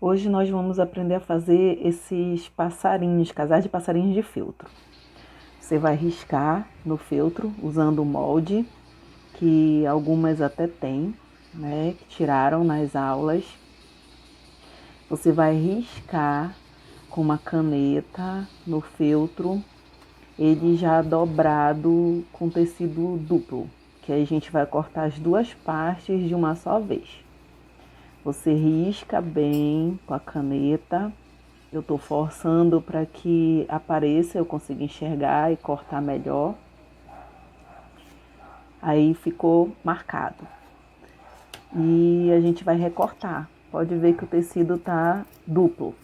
Hoje nós vamos aprender a fazer esses passarinhos, casais de passarinhos de feltro. Você vai riscar no feltro usando o molde, que algumas até têm, né, que tiraram nas aulas. Você vai riscar com uma caneta no feltro, ele já dobrado com tecido duplo, que aí a gente vai cortar as duas partes de uma só vez. Você risca bem com a caneta. Eu estou forçando para que apareça, eu consiga enxergar e cortar melhor. Aí ficou marcado. E a gente vai recortar. Pode ver que o tecido tá duplo.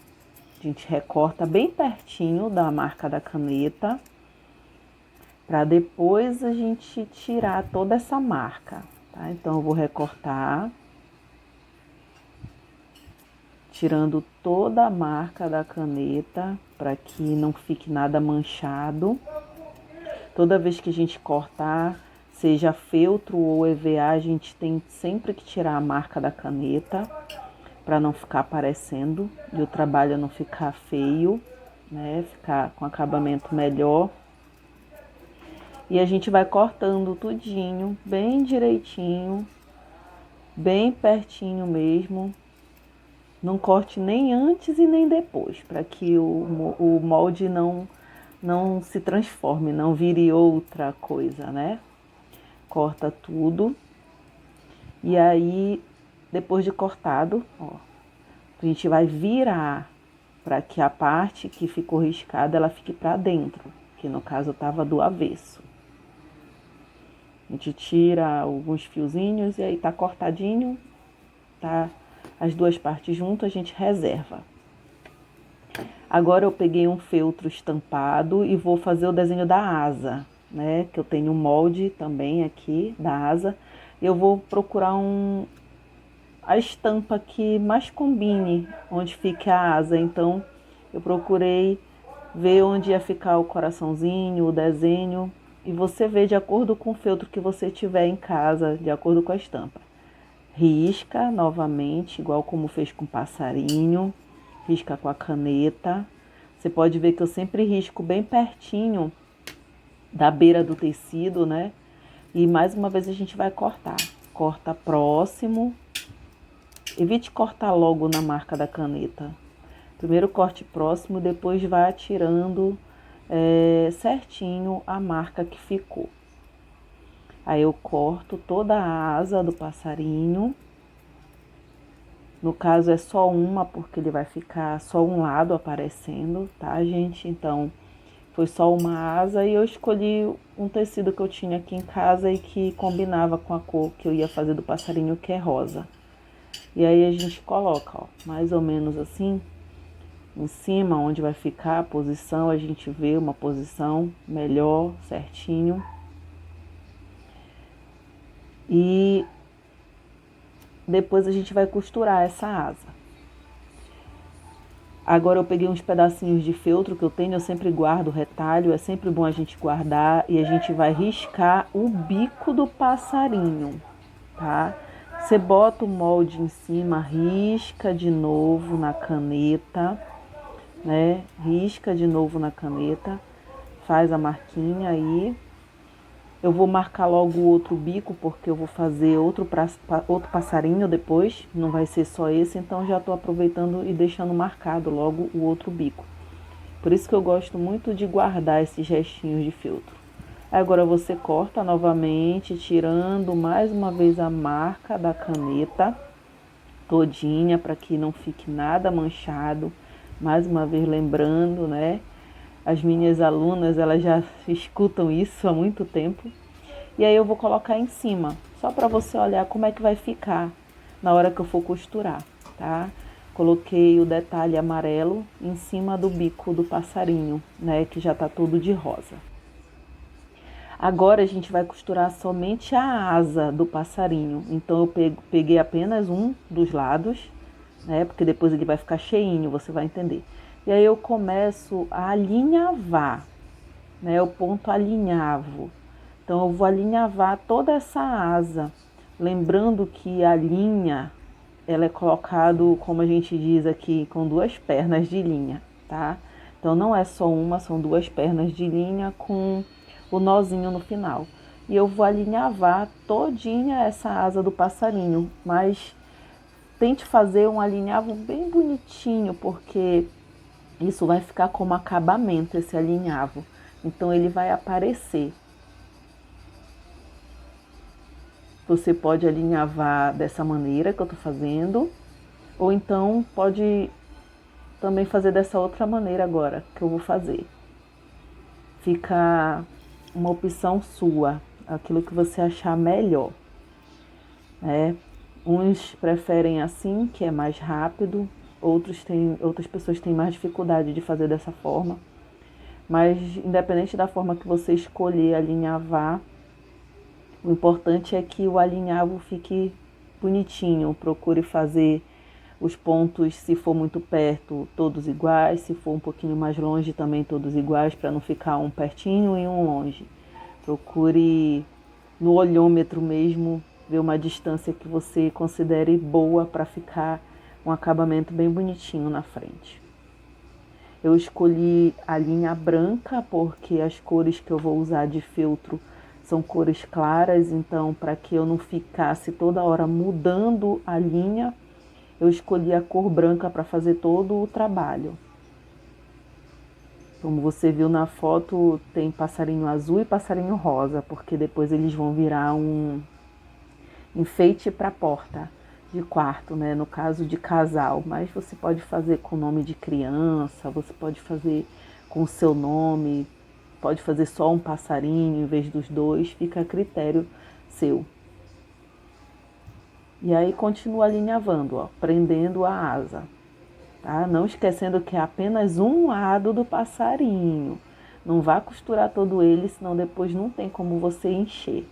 A gente recorta bem pertinho da marca da caneta, para depois a gente tirar toda essa marca, tá? Então eu vou recortar, tirando toda a marca da caneta, para que não fique nada manchado. Toda vez que a gente cortar, seja feltro ou EVA, a gente tem sempre que tirar a marca da caneta, para não ficar aparecendo e o trabalho não ficar feio, né? Ficar com acabamento melhor. E a gente vai cortando tudinho, bem direitinho, bem pertinho mesmo. Não corte nem antes e nem depois, para que o molde não se transforme, não vire outra coisa, né? Corta tudo. E aí, depois de cortado, ó, a gente vai virar para que a parte que ficou riscada, ela fique para dentro, que no caso estava do avesso. A gente tira alguns fiozinhos e aí tá cortadinho, tá? As duas partes juntas a gente reserva. Agora eu peguei um feltro estampado e vou fazer o desenho da asa, né? Que eu tenho um molde também aqui da asa. Eu vou procurar a estampa que mais combine onde fica a asa. Então eu procurei ver onde ia ficar o coraçãozinho, o desenho. E você vê de acordo com o feltro que você tiver em casa, de acordo com a estampa. Risca novamente, igual como fez com o passarinho. Risca com a caneta. Você pode ver que eu sempre risco bem pertinho da beira do tecido, né? E mais uma vez a gente vai cortar. Corta próximo. Evite cortar logo na marca da caneta. Primeiro corte próximo, depois vai atirando certinho a marca que ficou. Aí eu corto toda a asa do passarinho. No caso é só uma, porque ele vai ficar só um lado aparecendo, tá, gente? Então, foi só uma asa e eu escolhi um tecido que eu tinha aqui em casa e que combinava com a cor que eu ia fazer do passarinho, que é rosa. E aí a gente coloca, ó, mais ou menos assim, em cima, onde vai ficar a posição, a gente vê uma posição melhor, certinho. E depois a gente vai costurar essa asa. Agora eu peguei uns pedacinhos de feltro que eu tenho, eu sempre guardo o retalho, é sempre bom a gente guardar. E a gente vai riscar o bico do passarinho, tá? Você bota o molde em cima, risca de novo na caneta, né? Risca de novo na caneta, faz a marquinha aí. Eu vou marcar logo o outro bico, porque eu vou fazer outro passarinho depois, não vai ser só esse, então já estou aproveitando e deixando marcado logo o outro bico. Por isso que eu gosto muito de guardar esses restinhos de feltro. Agora você corta novamente, tirando mais uma vez a marca da caneta todinha, para que não fique nada manchado. Mais uma vez lembrando, né? As minhas alunas, elas já escutam isso há muito tempo. E aí eu vou colocar em cima, só para você olhar como é que vai ficar na hora que eu for costurar, tá? Coloquei o detalhe amarelo em cima do bico do passarinho, né? Que já tá todo de rosa. Agora a gente vai costurar somente a asa do passarinho. Então eu peguei apenas um dos lados, né? Porque depois ele vai ficar cheinho, você vai entender. E aí eu começo a alinhavar, né? O ponto alinhavo. Então eu vou alinhavar toda essa asa, lembrando que a linha ela é colocado, como a gente diz aqui, com 2 pernas de linha, tá? Então não é só uma, são 2 pernas de linha com o nozinho no final. E eu vou alinhavar todinha essa asa do passarinho, mas tente fazer um alinhavo bem bonitinho, porque isso vai ficar como acabamento, esse alinhavo. Então ele vai aparecer. Você pode alinhavar dessa maneira que eu tô fazendo, ou então pode também fazer dessa outra maneira agora que eu vou fazer. Fica uma opção sua, aquilo que você achar melhor, né? Uns preferem assim, que é mais rápido, outras pessoas têm mais dificuldade de fazer dessa forma. Mas independente da forma que você escolher alinhavar, o importante é que o alinhavo fique bonitinho. Procure fazer os pontos, se for muito perto, todos iguais. Se for um pouquinho mais longe, também todos iguais, para não ficar um pertinho e um longe. Procure no olhômetro mesmo, ver uma distância que você considere boa para ficar um acabamento bem bonitinho na frente. Eu escolhi a linha branca porque as cores que eu vou usar de feltro são cores claras, então para que eu não ficasse toda hora mudando a linha, eu escolhi a cor branca para fazer todo o trabalho. Como você viu na foto, tem passarinho azul e passarinho rosa, porque depois eles vão virar um enfeite para a porta de quarto, né? No caso de casal, mas você pode fazer com o nome de criança, você pode fazer com o seu nome, pode fazer só um passarinho em vez dos 2, fica a critério seu. E aí continua alinhavando, ó, prendendo a asa, tá? Não esquecendo que é apenas um lado do passarinho. Não vá costurar todo ele, senão depois não tem como você encher.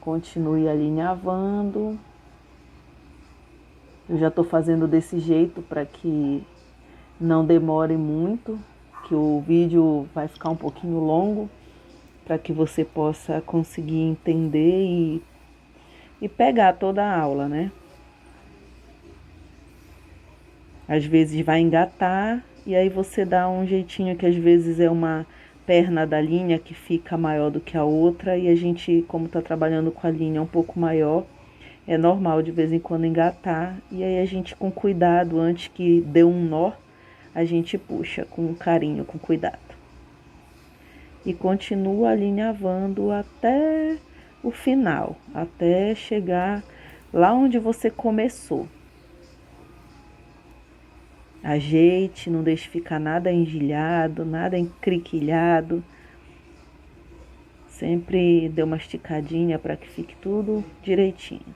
Continue alinhavando. Eu já estou fazendo desse jeito para que não demore muito, que o vídeo vai ficar um pouquinho longo, para que você possa conseguir entender e pegar toda a aula, né? Às vezes vai engatar e aí você dá um jeitinho que às vezes é uma perna da linha que fica maior do que a outra e a gente, como está trabalhando com a linha um pouco maior, é normal de vez em quando engatar e aí a gente com cuidado, antes que dê um nó, a gente puxa com carinho, com cuidado. E continua alinhavando até o final, até chegar lá onde você começou. Ajeite, não deixe ficar nada engelhado, nada encriquilhado. Sempre dê uma esticadinha para que fique tudo direitinho.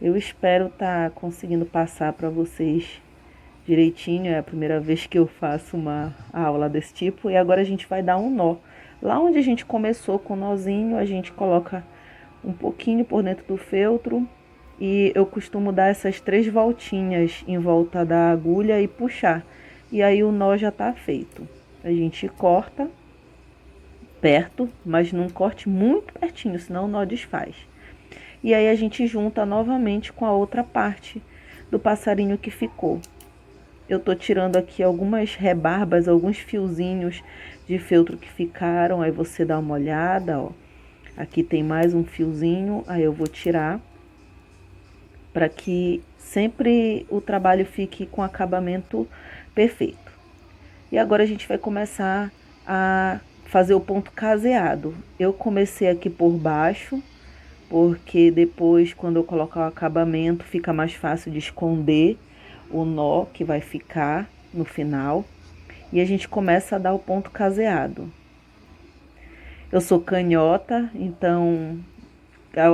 Eu espero estar conseguindo passar para vocês direitinho. É a primeira vez que eu faço uma aula desse tipo. E agora a gente vai dar um nó. Lá onde a gente começou com o nozinho, a gente coloca um pouquinho por dentro do feltro. E eu costumo dar essas 3 voltinhas em volta da agulha e puxar. E aí o nó já está feito. A gente corta perto, mas não corte muito pertinho, senão o nó desfaz. E aí a gente junta novamente com a outra parte do passarinho que ficou. Eu tô tirando aqui algumas rebarbas, alguns fiozinhos de feltro que ficaram. Aí você dá uma olhada, ó. Aqui tem mais um fiozinho, aí eu vou tirar, para que sempre o trabalho fique com acabamento perfeito. E agora a gente vai começar a fazer o ponto caseado. Eu comecei aqui por baixo, porque depois, quando eu colocar o acabamento, fica mais fácil de esconder o nó que vai ficar no final. E a gente começa a dar o ponto caseado. Eu sou canhota, então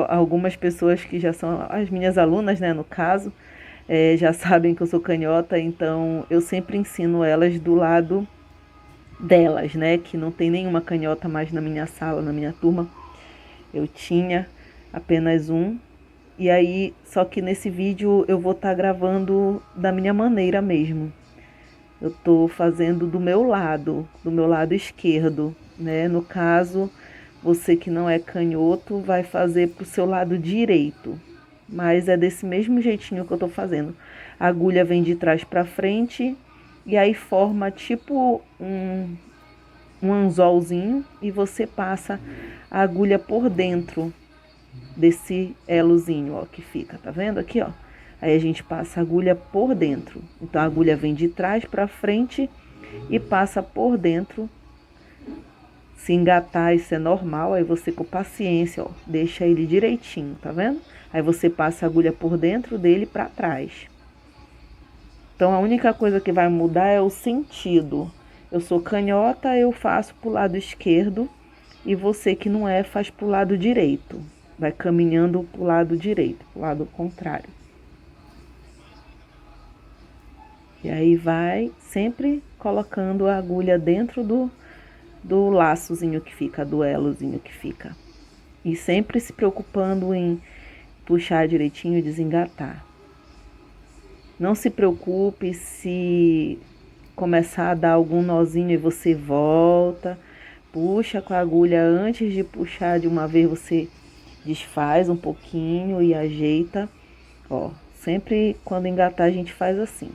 algumas pessoas que já são as minhas alunas, né, no caso, já sabem que eu sou canhota, então eu sempre ensino elas do lado delas, né, que não tem nenhuma canhota mais na minha sala, na minha turma. Eu tinha apenas um, e aí, só que nesse vídeo eu vou estar gravando da minha maneira mesmo. Eu tô fazendo do meu lado esquerdo, né, no caso, Você que não é canhoto vai fazer pro seu lado direito. Mas é desse mesmo jeitinho que eu tô fazendo. A agulha vem de trás para frente e aí forma tipo um anzolzinho e você passa a agulha por dentro desse elozinho, ó, que fica, tá vendo aqui, ó? Aí a gente passa a agulha por dentro. Então a agulha vem de trás para frente e passa por dentro. Se engatar, isso é normal, aí você com paciência, ó, deixa ele direitinho, tá vendo? Aí você passa a agulha por dentro dele para trás. Então a única coisa que vai mudar é o sentido. Eu sou canhota, eu faço pro lado esquerdo e você que não é faz pro lado direito. Vai caminhando pro lado direito, pro lado contrário. E aí vai sempre colocando a agulha dentro do laçozinho que fica, do elozinho que fica. E sempre se preocupando em puxar direitinho e desengatar. Não se preocupe se começar a dar algum nozinho e você volta. Puxa com a agulha antes de puxar de uma vez, você desfaz um pouquinho e ajeita. Ó, sempre quando engatar a gente faz assim.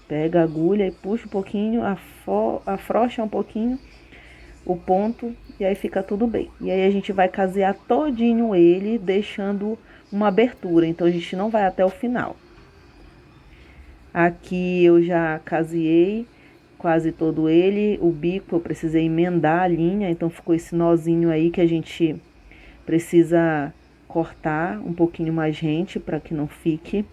Pega a agulha e puxa um pouquinho, afrouxa um pouquinho o ponto e aí fica tudo bem. E aí a gente vai casear todinho ele, deixando uma abertura. Então a gente não vai até o final. Aqui eu já caseei quase todo ele. O bico eu precisei emendar a linha, então ficou esse nozinho aí que a gente precisa cortar um pouquinho mais rente para que não fique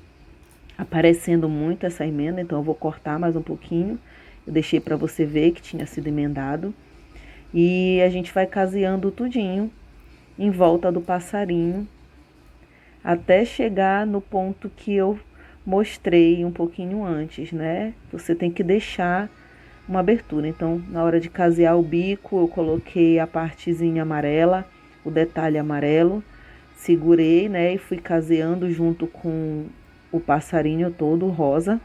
aparecendo muito essa emenda. Então eu vou cortar mais um pouquinho. Eu deixei para você ver que tinha sido emendado. E a gente vai caseando tudinho em volta do passarinho até chegar no ponto que eu mostrei um pouquinho antes, né? Você tem que deixar uma abertura. Então, na hora de casear o bico, eu coloquei a partezinha amarela, o detalhe amarelo, segurei, né? E fui caseando junto com o passarinho todo rosa.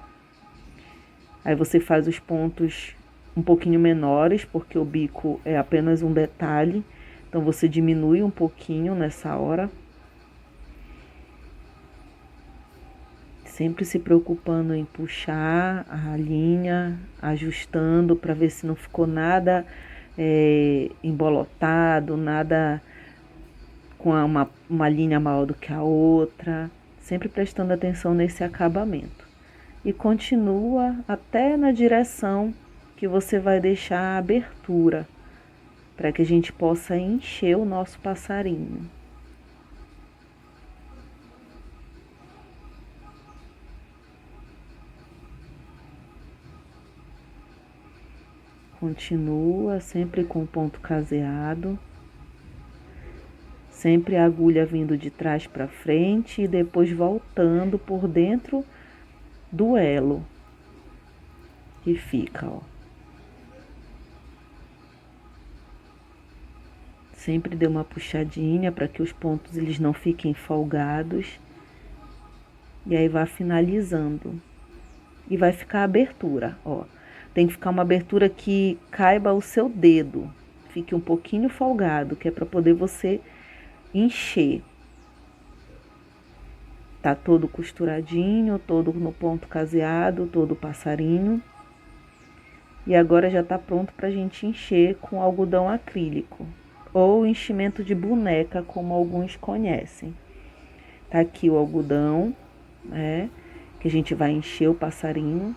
Aí você faz os pontos um pouquinho menores, porque o bico é apenas um detalhe. Então, você diminui um pouquinho nessa hora. Sempre se preocupando em puxar a linha, ajustando para ver se não ficou nada embolotado, nada com uma linha maior do que a outra. Sempre prestando atenção nesse acabamento. E continua até na direção que você vai deixar a abertura, para que a gente possa encher o nosso passarinho. Continua sempre com o ponto caseado, sempre a agulha vindo de trás para frente e depois voltando por dentro do elo que fica, ó. Sempre dê uma puxadinha para que os pontos eles não fiquem folgados. E aí vai finalizando. E vai ficar a abertura, ó. Tem que ficar uma abertura que caiba o seu dedo. Fique um pouquinho folgado, que é para poder você encher. Tá todo costuradinho, todo no ponto caseado, todo passarinho. E agora já tá pronto pra gente encher com algodão acrílico. Ou enchimento de boneca, como alguns conhecem. Tá aqui o algodão, né? Que a gente vai encher o passarinho.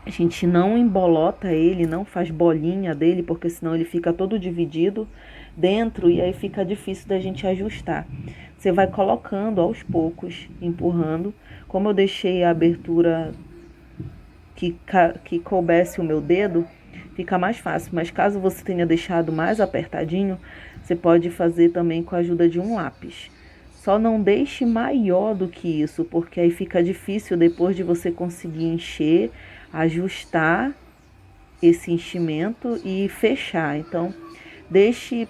A gente não embolota ele, não faz bolinha dele, porque senão ele fica todo dividido dentro e aí fica difícil da gente ajustar. Você vai colocando aos poucos, empurrando. Como eu deixei a abertura que coubesse o meu dedo, fica mais fácil. Mas caso você tenha deixado mais apertadinho, você pode fazer também com a ajuda de um lápis. Só não deixe maior do que isso, porque aí fica difícil depois de você conseguir encher, ajustar esse enchimento e fechar. Então, deixe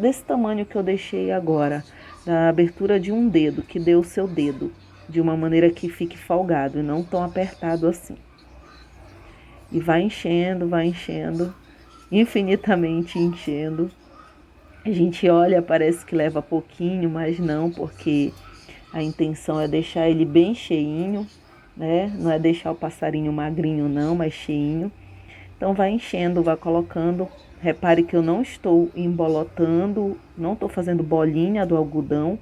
desse tamanho que eu deixei agora, da abertura de um dedo, que dê o seu dedo, de uma maneira que fique folgado e não tão apertado assim. E vai enchendo, infinitamente enchendo. A gente olha, parece que leva pouquinho, mas não, porque a intenção é deixar ele bem cheinho, né? Não é deixar o passarinho magrinho não, mas cheinho. Então vai enchendo, vai colocando. Repare que eu não estou embolotando, não estou fazendo bolinha do algodão,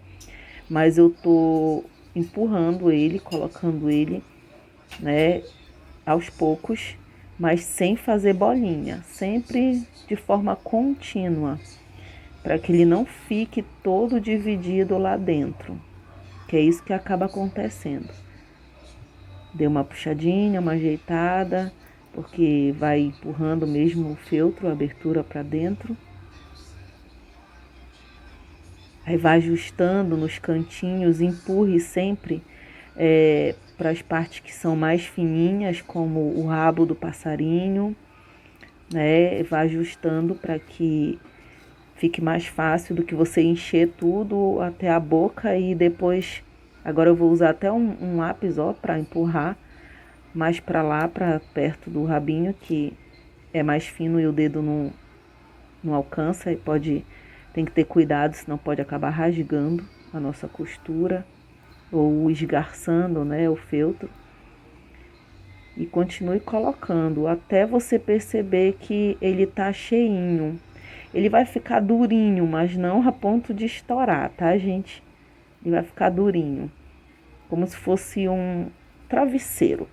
mas eu estou empurrando ele, colocando ele, né, aos poucos, mas sem fazer bolinha, sempre de forma contínua, para que ele não fique todo dividido lá dentro, que é isso que acaba acontecendo. Dê uma puxadinha, uma ajeitada, porque vai empurrando mesmo o feltro, a abertura para dentro. Aí vai ajustando nos cantinhos, empurre sempre para as partes que são mais fininhas, como o rabo do passarinho, né? Vai ajustando para que fique mais fácil do que você encher tudo até a boca e depois. Agora eu vou usar até um lápis, ó, para empurrar mais para lá, para perto do rabinho, que é mais fino e o dedo não alcança e tem que ter cuidado, senão pode acabar rasgando a nossa costura ou esgarçando, né, o feltro. E continue colocando até você perceber que ele tá cheinho. Ele vai ficar durinho, mas não a ponto de estourar, tá, gente? Ele vai ficar durinho, como se fosse um travesseiro.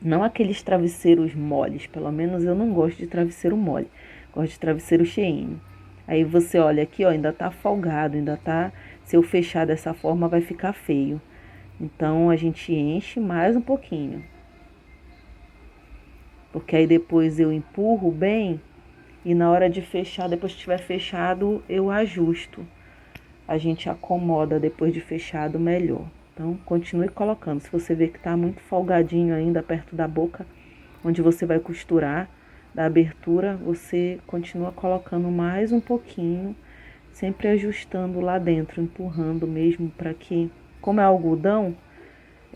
Não aqueles travesseiros moles, pelo menos eu não gosto de travesseiro mole. Gosto de travesseiro cheinho. Aí você olha aqui, ó, ainda tá folgado, ainda tá. Se eu fechar dessa forma vai ficar feio. Então a gente enche mais um pouquinho. Porque aí depois eu empurro bem e na hora de fechar, depois que estiver fechado, eu ajusto. A gente acomoda depois de fechado melhor. Então continue colocando. Se você vê que tá muito folgadinho ainda perto da boca, onde você vai costurar da abertura, você continua colocando mais um pouquinho, sempre ajustando lá dentro, empurrando mesmo para que, como é algodão,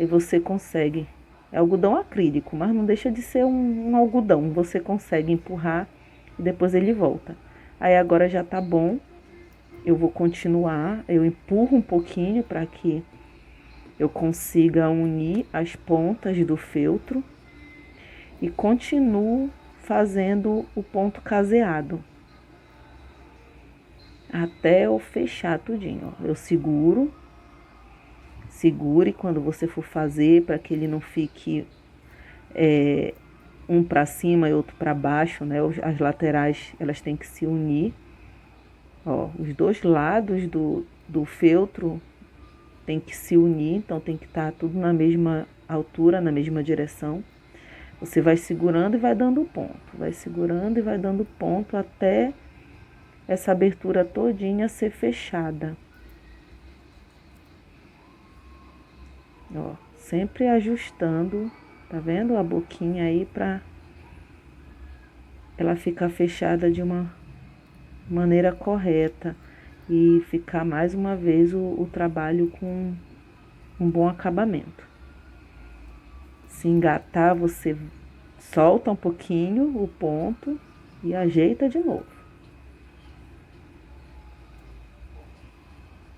você consegue. É algodão acrílico, mas não deixa de ser um algodão. Você consegue empurrar e depois ele volta. Aí agora já tá bom. Eu vou continuar, eu empurro um pouquinho para que eu consiga unir as pontas do feltro e continuo fazendo o ponto caseado até eu fechar tudinho. Ó. Eu segure quando você for fazer para que ele não fique um para cima e outro para baixo, né? As laterais elas têm que se unir. Ó, os dois lados do feltro tem que se unir, então tem que estar tudo na mesma altura, na mesma direção. Você vai segurando e vai dando ponto, vai segurando e vai dando ponto até essa abertura todinha ser fechada. Ó, sempre ajustando, tá vendo a boquinha aí para ela ficar fechada de uma maneira correta e ficar mais uma vez o trabalho com um bom acabamento. Se engatar, você solta um pouquinho o ponto e ajeita de novo.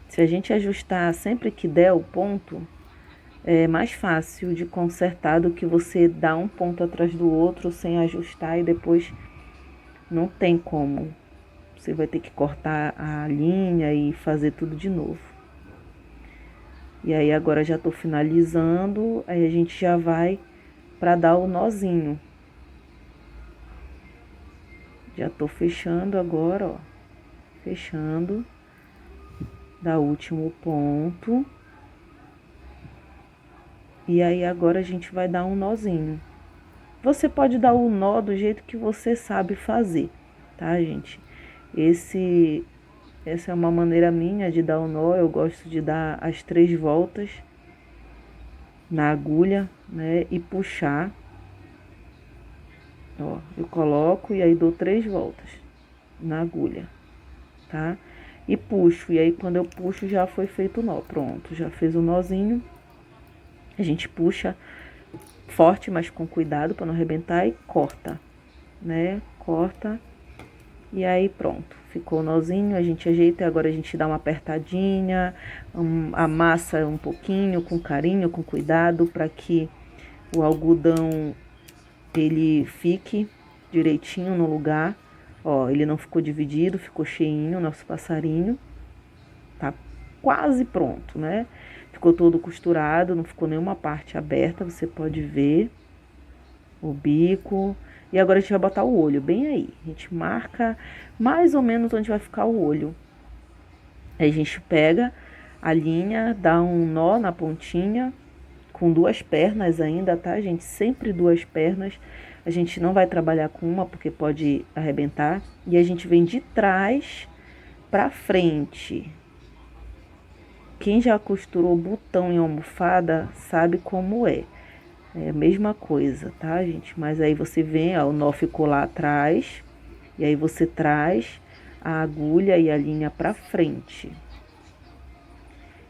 Se a gente ajustar sempre que der o ponto, é mais fácil de consertar do que você dar um ponto atrás do outro sem ajustar e depois não tem como. Você vai ter que cortar a linha e fazer tudo de novo. E aí agora já tô finalizando, aí a gente já vai para dar o nozinho. Já tô fechando agora, ó. Fechando. Dá o último ponto. E aí agora a gente vai dar um nozinho. Você pode dar o nó do jeito que você sabe fazer, tá, gente? Essa é uma maneira minha de dar o nó. Eu gosto de dar as 3 voltas na agulha, né? E puxar. Ó, eu coloco e aí dou 3 voltas na agulha, tá? E puxo. E aí quando eu puxo já foi feito o nó. Pronto, já fez o nozinho. A gente puxa forte, mas com cuidado para não arrebentar e corta, né? Corta E aí pronto, ficou o nozinho, a gente ajeita e agora a gente dá uma apertadinha, amassa um pouquinho com carinho, com cuidado, para que o algodão ele fique direitinho no lugar. Ó, ele não ficou dividido, ficou cheinho o nosso passarinho. Tá quase pronto, né? Ficou todo costurado, não ficou nenhuma parte aberta, você pode ver o bico. E agora a gente vai botar o olho bem aí. A gente marca mais ou menos onde vai ficar o olho. Aí a gente pega a linha, dá um nó na pontinha, com 2 pernas ainda, tá, gente? Sempre 2 pernas. A gente não vai trabalhar com uma porque pode arrebentar. E a gente vem de trás pra frente. Quem já costurou botão em almofada sabe como é. É a mesma coisa, tá, gente? Mas aí você vem, ó, o nó ficou lá atrás. E aí você traz a agulha e a linha pra frente.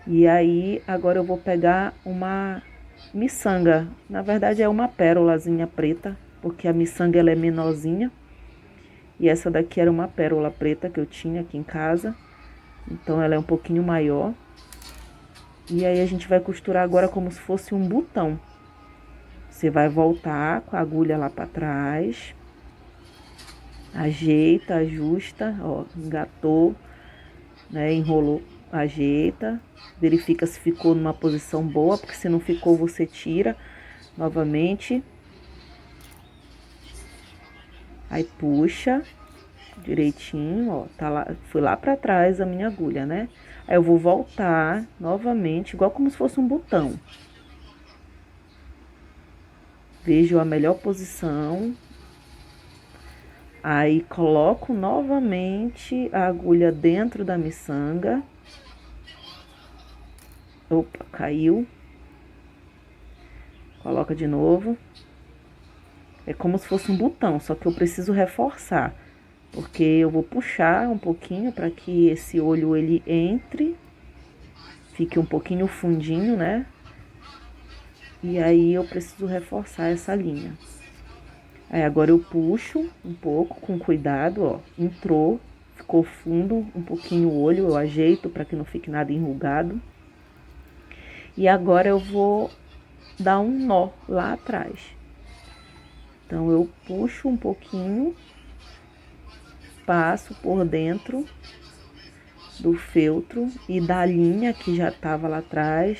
E aí, agora eu vou pegar uma miçanga. Na verdade é uma pérolazinha preta, porque a miçanga ela é menorzinha. E essa daqui era uma pérola preta que eu tinha aqui em casa. Então ela é um pouquinho maior. E aí a gente vai costurar agora como se fosse um botão. Você vai voltar com a agulha lá para trás. Ajeita, ajusta, ó, engatou, né, enrolou, ajeita. Verifica se ficou numa posição boa, porque se não ficou você tira novamente. Aí puxa direitinho, ó, tá lá, fui lá para trás a minha agulha, né? Aí eu vou voltar novamente, igual como se fosse um botão. Vejo a melhor posição. Aí coloco novamente a agulha dentro da miçanga. Opa, caiu. Coloca de novo. É como se fosse um botão, só que eu preciso reforçar. Porque eu vou puxar um pouquinho para que esse olho ele entre. Fique um pouquinho fundinho, né? E aí eu preciso reforçar essa linha. Aí agora eu puxo um pouco com cuidado, ó. Entrou, ficou fundo um pouquinho o olho, eu ajeito para que não fique nada enrugado. E agora eu vou dar um nó lá atrás. Então eu puxo um pouquinho, passo por dentro do feltro e da linha que já estava lá atrás,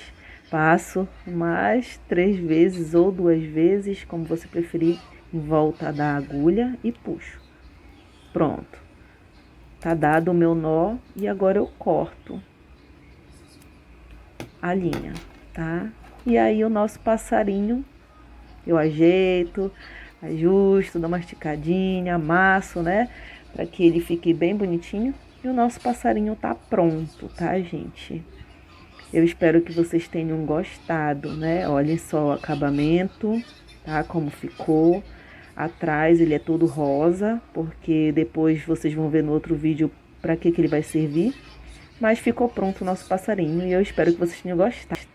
passo mais 3 vezes ou 2 vezes, como você preferir, em volta da agulha e puxo. Pronto. Tá dado o meu nó e agora eu corto a linha, tá? E aí o nosso passarinho, eu ajeito, ajusto, dou uma esticadinha, amasso, né? Para que ele fique bem bonitinho. E o nosso passarinho tá pronto, tá, gente? Eu espero que vocês tenham gostado, né? Olhem só o acabamento, tá? Como ficou. Atrás ele é todo rosa, porque depois vocês vão ver no outro vídeo para que ele vai servir. Mas ficou pronto o nosso passarinho e eu espero que vocês tenham gostado.